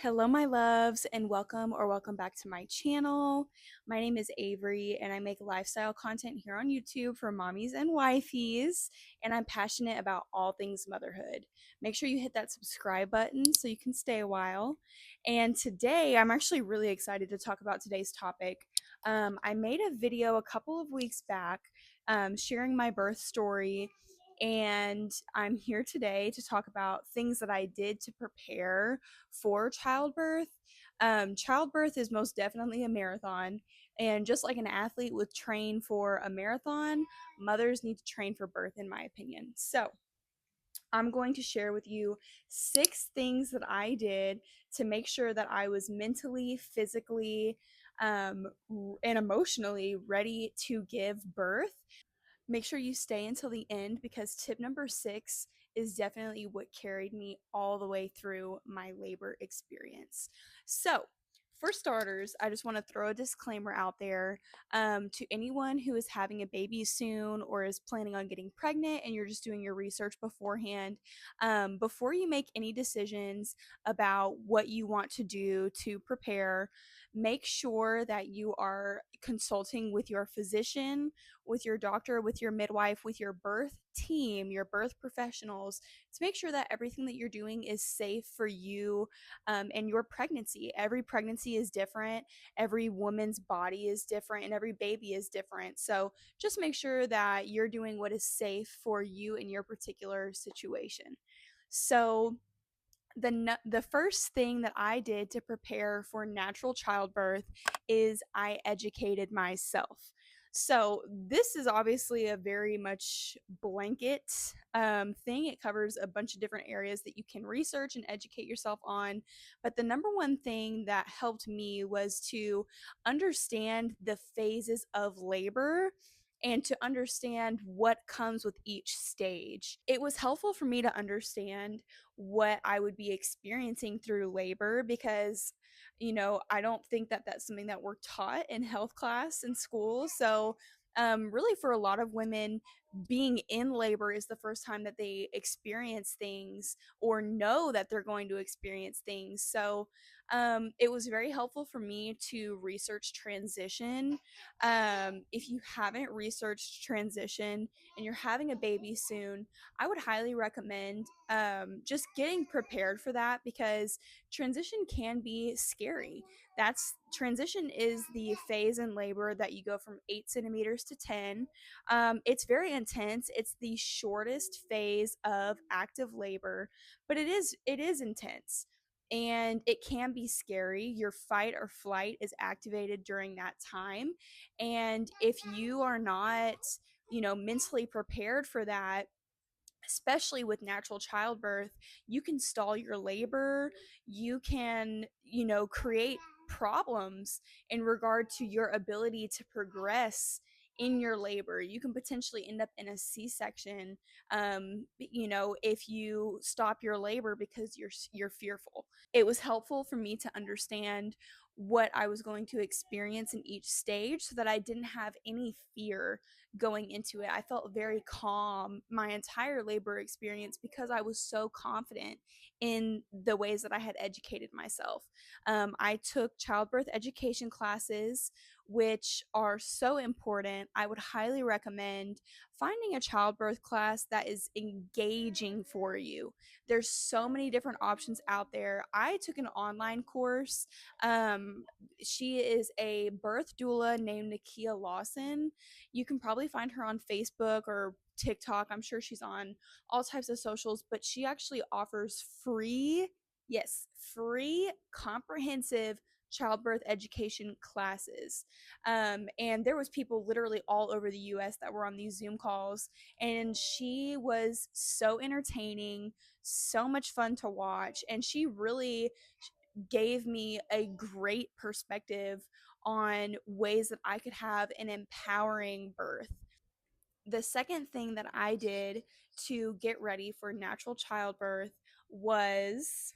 Hello, my loves, and welcome back to my channel. My name is Avery, and I make lifestyle content here on YouTube for mommies and wifeys, and I'm passionate about all things motherhood. Make sure you hit that subscribe button so you can stay a while. And today, I'm actually really excited to talk about today's topic. I made a video a couple of weeks back sharing my birth story, and I'm here today to talk about things that I did to prepare for childbirth. Childbirth is most definitely a marathon, and just like an athlete would train for a marathon, mothers need to train for birth, in my opinion. So, I'm going to share with you 6 things that I did to make sure that I was mentally, physically, and emotionally ready to give birth. Make sure you stay until the end because tip number 6 is definitely what carried me all the way through my labor experience. So, for starters, I just want to throw a disclaimer out there to anyone who is having a baby soon or is planning on getting pregnant and you're just doing your research beforehand. Before you make any decisions about what you want to do to prepare, make sure that you are consulting with your physician, with your doctor, with your midwife, with your birth team, your birth professionals, to make sure that everything that you're doing is safe for you and your pregnancy. Every pregnancy is different, every woman's body is different, and every baby is different. So just make sure that you're doing what is safe for you in your particular situation. So, the first thing that I did to prepare for natural childbirth is I educated myself. So this is obviously a very much blanket thing. It covers a bunch of different areas that you can research and educate yourself on. But the number one thing that helped me was to understand the phases of labor and to understand what comes with each stage. It was helpful for me to understand what I would be experiencing through labor because, I don't think that that's something that we're taught in health class in school. So, really, for a lot of women, being in labor is the first time that they experience things or know that they're going to experience things. So, it was very helpful for me to research transition. If you haven't researched transition and you're having a baby soon, I would highly recommend just getting prepared for that because transition can be scary. Transition is the phase in labor that you go from 8 centimeters to 10. It's very intense. It's the shortest phase of active labor, but it is intense. And it can be scary. Your fight or flight is activated during that time. And if you are not, mentally prepared for that, especially with natural childbirth, you can stall your labor. You can, create problems in regard to your ability to progress in your labor. You can potentially end up in a C-section, if you stop your labor because you're fearful. It was helpful for me to understand what I was going to experience in each stage so that I didn't have any fear going into it. I felt very calm my entire labor experience because I was so confident in the ways that I had educated myself. I took childbirth education classes, which are so important. I would highly recommend finding a childbirth class that is engaging for you. There's so many different options out there. I took an online course. Um, she is a birth doula named Nakia Lawson. You can probably find her on Facebook or TikTok. I'm sure she's on all types of socials, but she actually offers free, yes, free comprehensive childbirth education classes. And there was people literally all over the US that were on these Zoom calls, and she was so entertaining, so much fun to watch, and she really gave me a great perspective on ways that I could have an empowering birth. The second thing that I did to get ready for natural childbirth was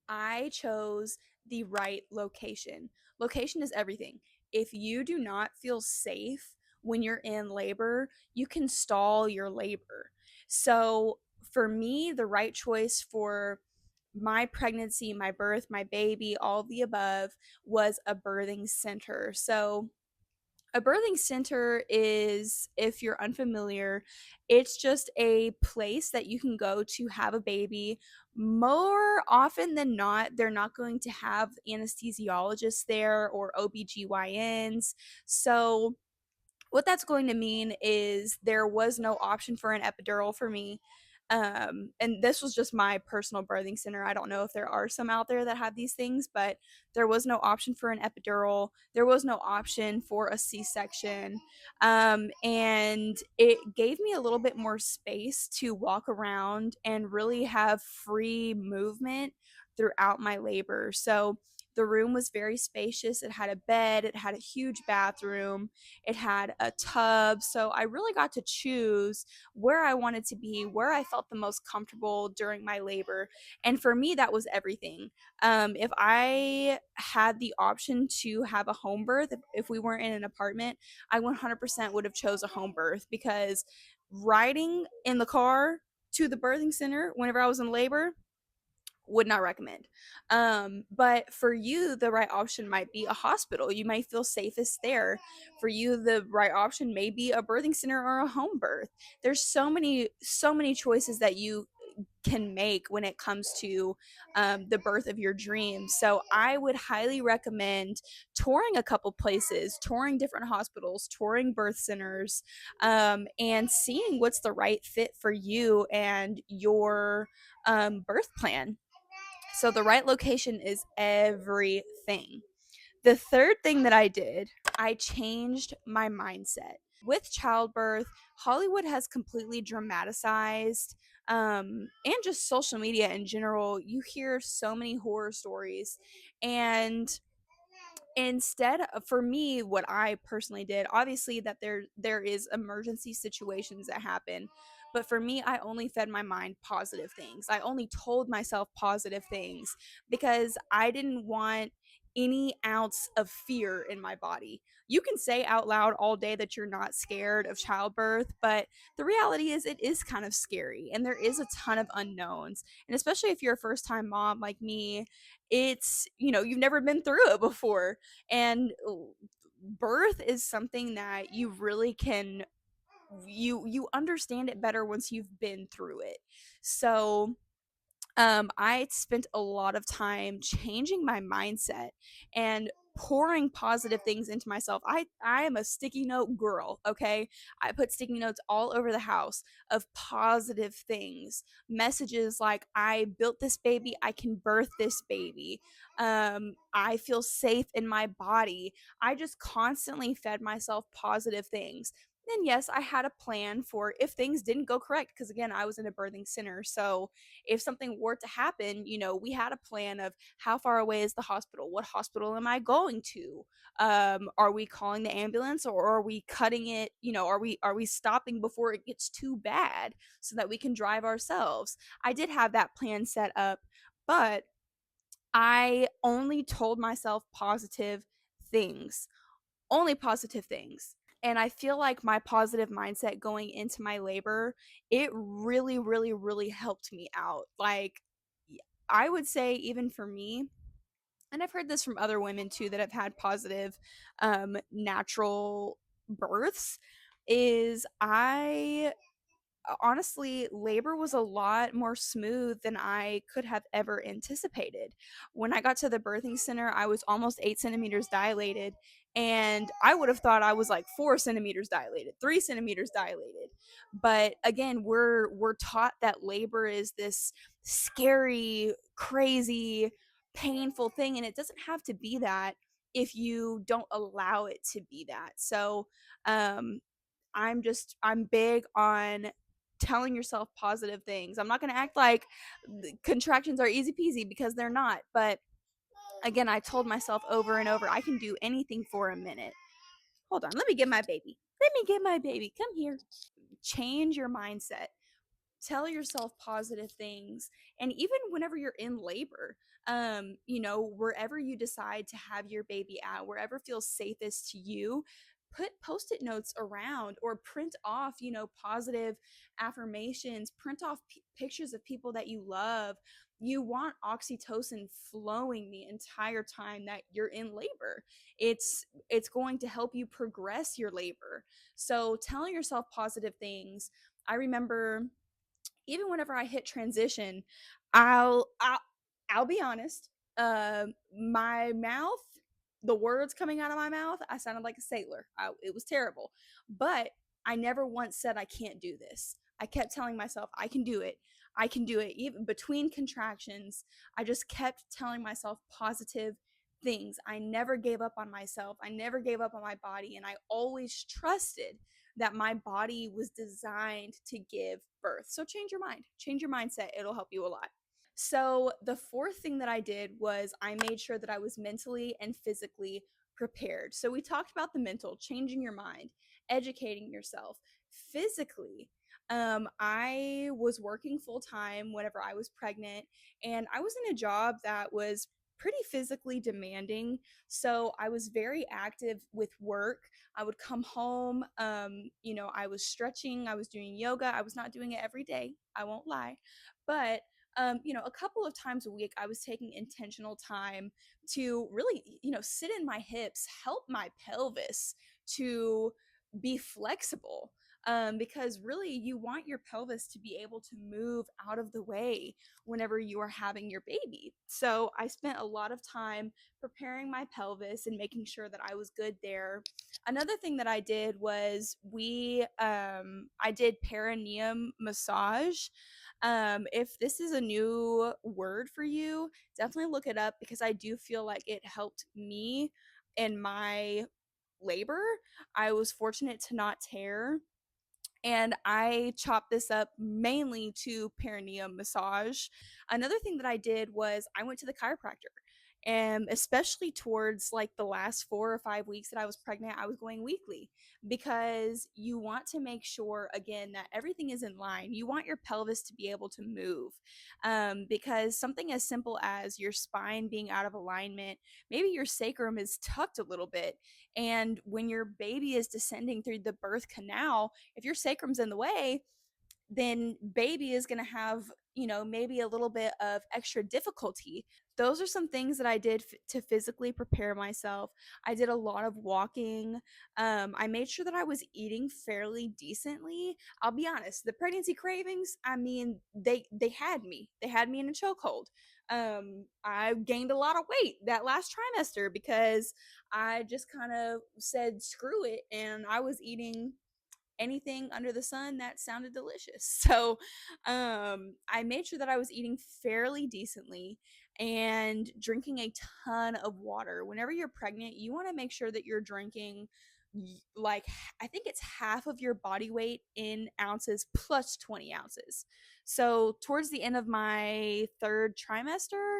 I chose the right location. Location is everything. If you do not feel safe when you're in labor, you can stall your labor. So, for me, the right choice for my pregnancy, my birth, my baby, all of the above was a birthing center. So a birthing center is, if you're unfamiliar, it's just a place that you can go to have a baby. More often than not, they're not going to have anesthesiologists there or OBGYNs. So what that's going to mean is there was no option for an epidural for me. And this was just my personal birthing center. I don't know if there are some out there that have these things, but there was no option for an epidural. There was no option for a C-section. And it gave me a little bit more space to walk around and really have free movement throughout my labor. So the room was very spacious. It had a bed, it had a huge bathroom, it had a tub. So I really got to choose where I wanted to be, where I felt the most comfortable during my labor. And for me, that was everything. If I had the option to have a home birth, if we weren't in an apartment, I 100% would have chose a home birth, because riding in the car to the birthing center whenever I was in labor, would not recommend. But for you, the right option might be a hospital. You might feel safest there. For you, the right option may be a birthing center or a home birth. There's so many choices that you can make when it comes to the birth of your dreams. So I would highly recommend touring a couple places, touring different hospitals, touring birth centers, and seeing what's the right fit for you and your birth plan. So the right location is everything. The third thing that I did, I changed my mindset. With childbirth, Hollywood has completely dramatized, and just social media in general. You hear so many horror stories. And instead of, for me, what I personally did, obviously that there is emergency situations that happen, but for me, I only fed my mind positive things. I only told myself positive things because I didn't want any ounce of fear in my body. You can say out loud all day that you're not scared of childbirth, but the reality is it is kind of scary and there is a ton of unknowns. And especially if you're a first time mom like me, it's, you've never been through it before. And birth is something that you really can, you understand it better once you've been through it. So I spent a lot of time changing my mindset and pouring positive things into myself. I am a sticky note girl, okay? I put sticky notes all over the house of positive things. Messages like, I built this baby, I can birth this baby. I feel safe in my body. I just constantly fed myself positive things. Then yes, I had a plan for if things didn't go correct, because again, I was in a birthing center. So if something were to happen, we had a plan of how far away is the hospital? What hospital am I going to? Are we calling the ambulance, or are we cutting it? Are we stopping before it gets too bad so that we can drive ourselves? I did have that plan set up, but I only told myself positive things, only positive things. And I feel like my positive mindset going into my labor, it really, really, really helped me out. Like, I would say, even for me, and I've heard this from other women too that have had positive natural births, is I honestly, labor was a lot more smooth than I could have ever anticipated. When I got to the birthing center, I was almost 8 centimeters dilated, and I would have thought I was like 4 centimeters dilated, 3 centimeters dilated. But again, we're taught that labor is this scary, crazy, painful thing, and it doesn't have to be that if you don't allow it to be that. So, um, I'm big on telling yourself positive things. I'm not going to act like contractions are easy peasy, because they're not. But again, I told myself over and over, I can do anything for a minute. Hold on, let me get my baby. Let me get my baby. Come here. Change your mindset. Tell yourself positive things. And even whenever you're in labor, wherever you decide to have your baby at, wherever feels safest to you, put post-it notes around, or print off, positive affirmations, print off pictures of people that you love, you want oxytocin flowing the entire time that you're in labor. It's going to help you progress your labor. So telling yourself positive things. I remember even whenever I hit transition, I'll I'll be honest. My mouth, the words coming out of my mouth, I sounded like a sailor. It was terrible, but I never once said I can't do this. I kept telling myself I can do it. I can do it. Even between contractions, I just kept telling myself positive things. I never gave up on myself. I never gave up on my body, and I always trusted that my body was designed to give birth. So change your mind, change your mindset. It'll help you a lot. So, the fourth thing that I did was I made sure that I was mentally and physically prepared. So, we talked about the mental, changing your mind, educating yourself. Physically, I was working full time whenever I was pregnant, and I was in a job that was pretty physically demanding. So, I was very active with work. I would come home, I was stretching, I was doing yoga. I was not doing it every day, I won't lie. But a couple of times a week, I was taking intentional time to really, sit in my hips, help my pelvis to be flexible. Because really, you want your pelvis to be able to move out of the way whenever you are having your baby. So I spent a lot of time preparing my pelvis and making sure that I was good there. Another thing that I did was I did perineum massage. If this is a new word for you, definitely look it up because I do feel like it helped me in my labor. I was fortunate to not tear, and I chopped this up mainly to perineum massage. Another thing that I did was I went to the chiropractor. And especially towards like the last 4 or 5 weeks that I was pregnant, I was going weekly because you want to make sure, again, that everything is in line. You want your pelvis to be able to move, because something as simple as your spine being out of alignment, maybe your sacrum is tucked a little bit. And when your baby is descending through the birth canal, if your sacrum's in the way, then baby is going to have, maybe a little bit of extra difficulty. Those are some things that I did to physically prepare myself. I did a lot of walking. I made sure that I was eating fairly decently. I'll be honest, the pregnancy cravings, I mean, they had me. They had me in a chokehold. I gained a lot of weight that last trimester because I just kind of said screw it, and I was eating anything under the sun that sounded delicious. So I made sure that I was eating fairly decently and drinking a ton of water. Whenever you're pregnant, you want to make sure that you're drinking like I think it's half of your body weight in ounces plus 20 ounces. So towards the end of my third trimester,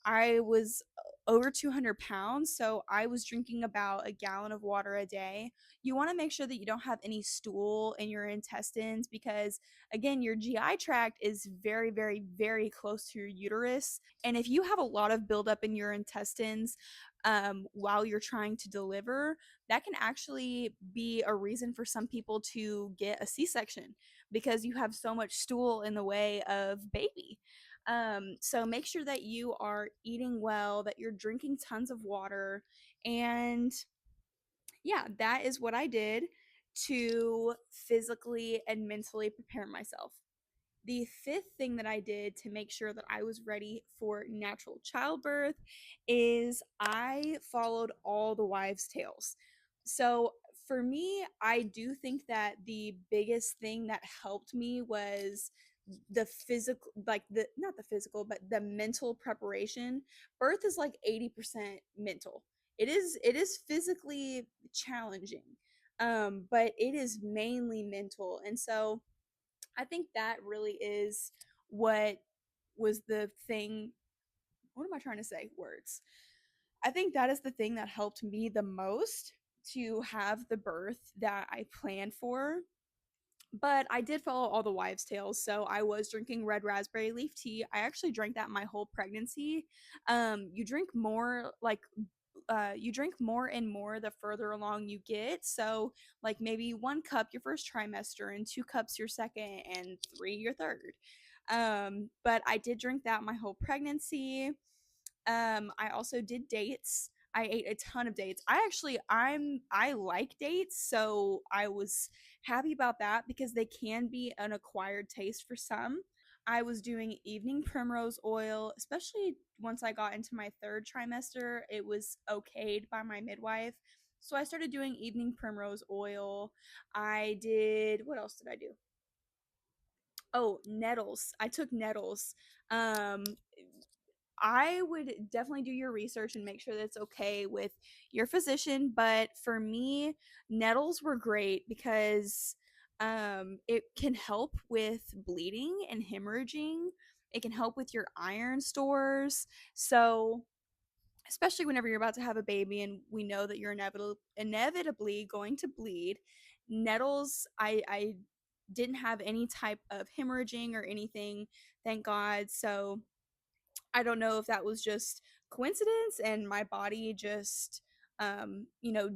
I was over 200 pounds. So I was drinking about a gallon of water a day. You want to make sure that you don't have any stool in your intestines because, again, your GI tract is very, very, very close to your uterus. And if you have a lot of buildup in your intestines while you're trying to deliver, that can actually be a reason for some people to get a C-section because you have so much stool in the way of baby. So make sure that you are eating well, that you're drinking tons of water, and yeah, that is what I did to physically and mentally prepare myself. The fifth thing that I did to make sure that I was ready for natural childbirth is I followed all the wives' tales. So for me, I do think that the biggest thing that helped me was the physical, like the not the physical but the mental preparation. Birth is like 80% mental. It is physically challenging, but it is mainly mental. And so I think that really is what was the thing. What am I trying to say? Words. I think that is the thing that helped me the most to have the birth that I planned for. But I did follow all the wives' tales. So I was drinking red raspberry leaf tea. I actually drank that my whole pregnancy. You drink more, like, you drink more and more the further along you get. So, like, maybe 1 cup your first trimester, and 2 cups your second, and 3 your third. But I did drink that my whole pregnancy. I also did dates. I ate a ton of dates. I like dates, so I was happy about that because they can be an acquired taste for some. I was doing evening primrose oil, especially once I got into my third trimester. It was okayed by my midwife. So I started doing evening primrose oil. I did, what else did I do? Oh, nettles. I took nettles. Um, I would definitely do your research and make sure that it's okay with your physician. But for me, nettles were great because it can help with bleeding and hemorrhaging. It can help with your iron stores. So, especially whenever you're about to have a baby and we know that you're inevitably going to bleed, nettles, I didn't have any type of hemorrhaging or anything, thank God. So, I don't know if that was just coincidence and my body just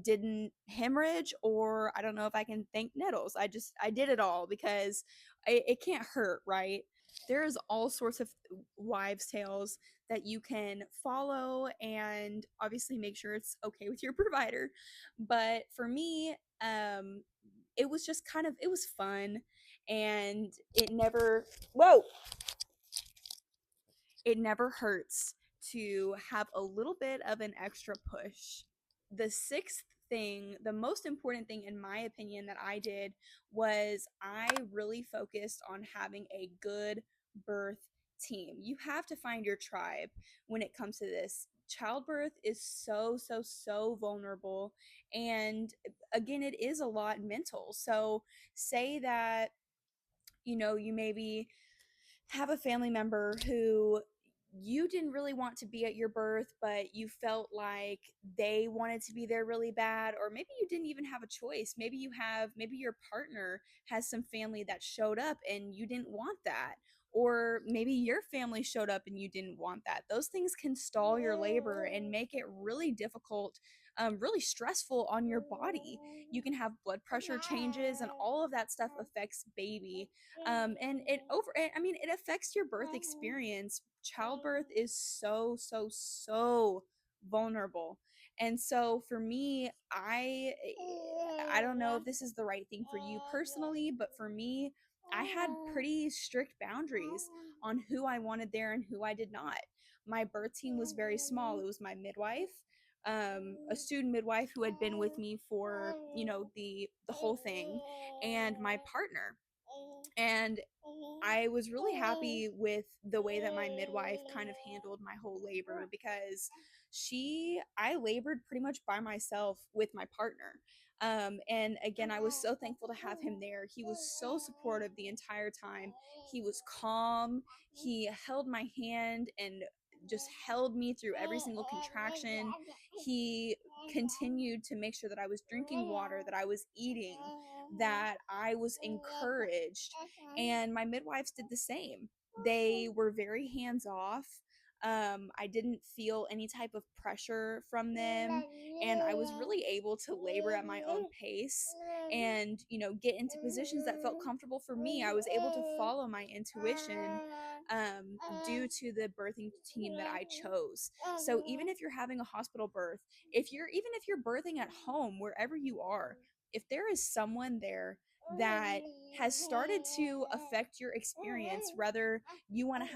didn't hemorrhage, or I don't know if I can thank nettles. I did it all because it can't hurt, right? There's all sorts of wives tales that you can follow and obviously make sure it's okay with your provider. But for me, it was just kind of, it was fun, and it never hurts to have a little bit of an extra push. The sixth thing, the most important thing, in my opinion, that I did was I really focused on having a good birth team. You have to find your tribe when it comes to this. Childbirth is so vulnerable. And again, it is a lot mental. So, say that, you maybe have a family member who you didn't really want to be at your birth, but you felt like they wanted to be there really bad, or maybe you didn't even have a choice. Maybe your partner has some family that showed up and you didn't want that, or maybe your family showed up and you didn't want that. Those things can stall your labor and make it really difficult, really stressful on your body. You can have blood pressure changes, and all of that stuff affects baby. And it affects your birth experience. Childbirth is so vulnerable. And so for me, I don't know if this is the right thing for you personally, but for me, I had pretty strict boundaries on who I wanted there and who I did not. My birth team was very small. It was my midwife, a student midwife who had been with me for, the whole thing, and my partner. And I was really happy with the way that my midwife kind of handled my whole labor, because I labored pretty much by myself with my partner. And again, I was so thankful to have him there. He was so supportive the entire time. He was calm. He held my hand and just held me through every single contraction. He continued to make sure that I was drinking water, that I was eating, that I was encouraged. And my midwives did the same. They were very hands off. I didn't feel any type of pressure from them, and I was really able to labor at my own pace and, get into positions that felt comfortable for me. I was able to follow my intuition, due to the birthing team that I chose. So even if you're having a hospital birth, even if you're birthing at home, wherever you are, if there is someone there that has started to affect your experience, whether you want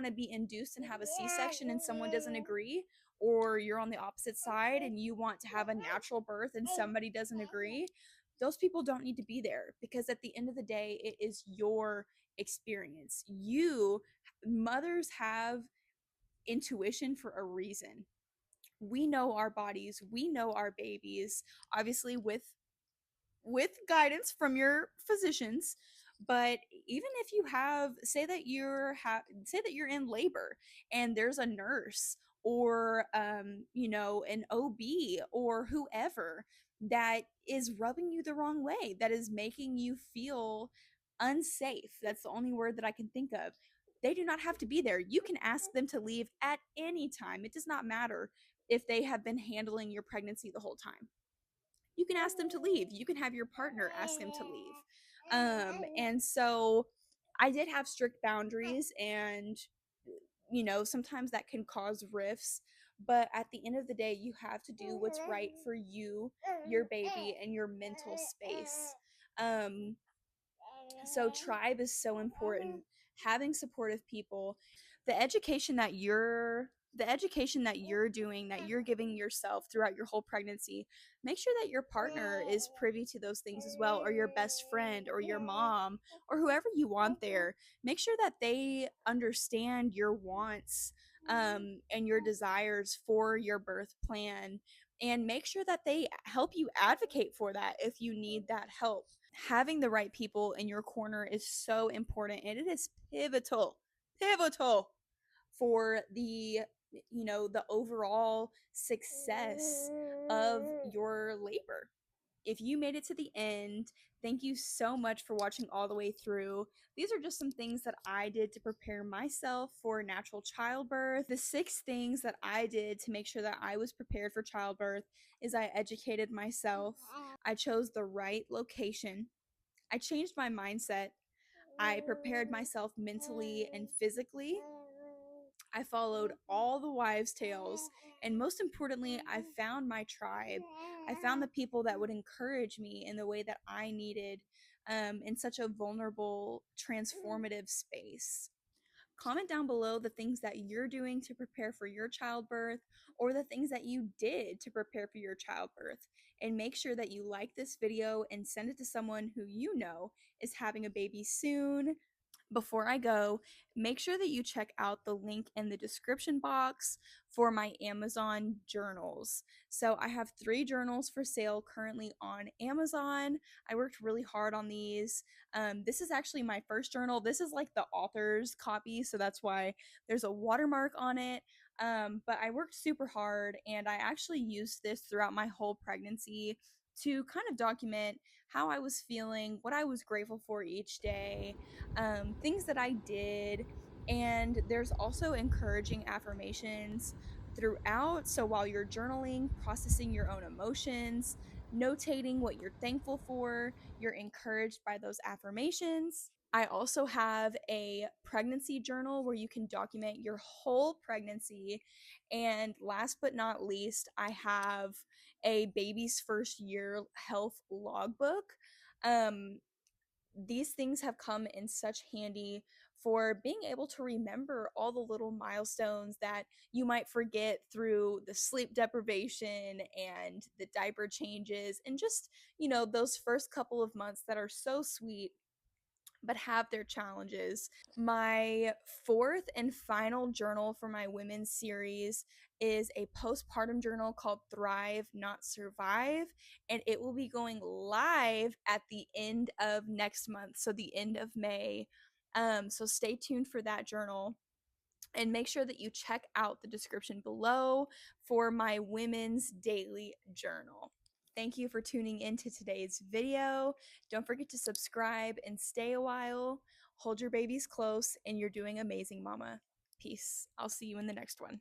to be induced and have a C-section and someone doesn't agree, or you're on the opposite side and you want to have a natural birth and somebody doesn't agree, those people don't need to be there, because at the end of the day, it is your experience. Mothers have intuition for a reason. We know our bodies, we know our babies, obviously with guidance from your physicians. But even if you have, say that you're in labor and there's a nurse, or an OB or whoever that is rubbing you the wrong way, that is making you feel unsafe, that's the only word that I can think of, they do not have to be there. You can ask them to leave at any time. It does not matter if they have been handling your pregnancy the whole time. You can ask them to leave. You can have your partner ask them to leave. And so I did have strict boundaries, and sometimes that can cause rifts, but at the end of the day, you have to do what's right for you, your baby, and your mental space. Um, so tribe is so important. Having supportive people, the education that you're doing, that you're giving yourself throughout your whole pregnancy, make sure that your partner is privy to those things as well, or your best friend, or your mom, or whoever you want there. Make sure that they understand your wants, and your desires for your birth plan, and make sure that they help you advocate for that if you need that help. Having the right people in your corner is so important, and it is pivotal for the overall success of your labor. If you made it to the end, thank you so much for watching all the way through. These are just some things that I did to prepare myself for natural childbirth. The 6 things that I did to make sure that I was prepared for childbirth is: I educated myself, I chose the right location, I changed my mindset, I prepared myself mentally and physically, I followed all the wives' tales, and most importantly, I found my tribe. I found the people that would encourage me in the way that I needed, in such a vulnerable, transformative space. Comment down below the things that you're doing to prepare for your childbirth, or the things that you did to prepare for your childbirth. And make sure that you like this video and send it to someone who you know is having a baby soon. Before I go, make sure that you check out the link in the description box for my Amazon journals. So I have 3 journals for sale currently on Amazon. I worked really hard on these. This is actually my first journal. This is like the author's copy, so that's why there's a watermark on it. But I worked super hard, and I actually used this throughout my whole pregnancy to kind of document how I was feeling, what I was grateful for each day, things that I did. And there's also encouraging affirmations throughout. So while you're journaling, processing your own emotions, notating what you're thankful for, you're encouraged by those affirmations. I also have a pregnancy journal where you can document your whole pregnancy. And last but not least, I have a baby's first year health logbook. Um, these things have come in such handy for being able to remember all the little milestones that you might forget through the sleep deprivation and the diaper changes, and just, those first couple of months that are so sweet but have their challenges. My 4th and final journal for my women's series is a postpartum journal called Thrive Not Survive, and it will be going live at the end of next month, so the end of May. So stay tuned for that journal, and make sure that you check out the description below for my women's daily journal. Thank you for tuning into today's video. Don't forget to subscribe and stay a while. Hold your babies close, and you're doing amazing, mama. Peace. I'll see you in the next one.